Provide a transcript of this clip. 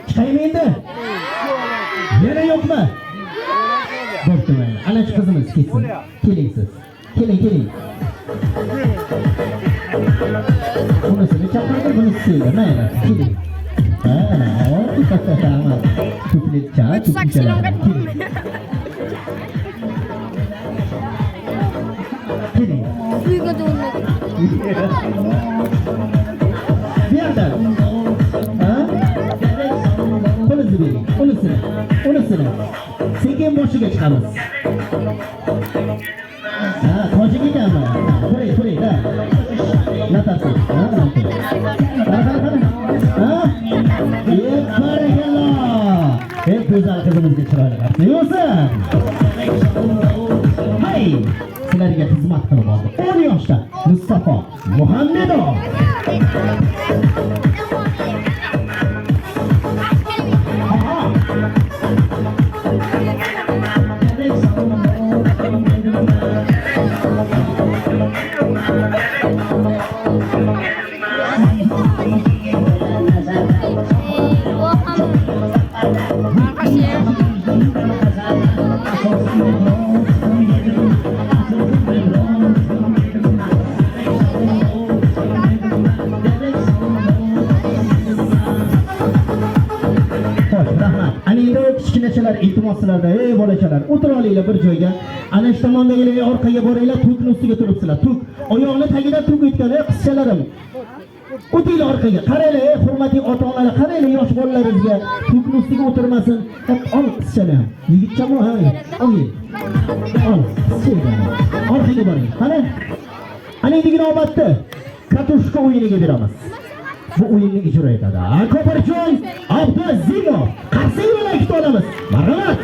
Chiqaymi endi? Yana yo'qmi? Bo'pti mayli. Ana shu qizimiz ketsin. Keling siz. Keling. Bunisini chaqirdi, bunisi keldi. Mayli, keling. Tamam. Tupletcha. Keling. Uyga dönmek. Bir yerden. Unisini. Sekin boshiga chiqamiz. Tojik ekanmi? Turay, da. Natasi. Barakalloh. Go'zal qizimizga chiroyli qarshi yo'sin. Hay, sizlarga xizmat qilib oldi. 10 yoshda Mustafa Muhammedov. Kichkinachalar iltimoslarda, ey bolachalar, o'tira olinglar bir joyga. Ana shu tomondagi orqaga boringlar, tukning ustiga turibsizlar. Tuk, oyoqni tagida tuk etgan, qizchalarim. O'tinglar orqaga. Qaranglar, ey hurmatli ota-onalar, qaranglar yosh bolalaringizga tukning ustiga o'tirmasin. Ol qizchalar. Yigitchami, ha? Oling. Ol, qizchalar. Orqaga boring. Qani? Ana endi inobatda katushka o'yiniga beramiz. Bu o'yinni ijro etadi. Ko'pirjon Abduzimov qarshi yo'lakda olamiz. Marhamat.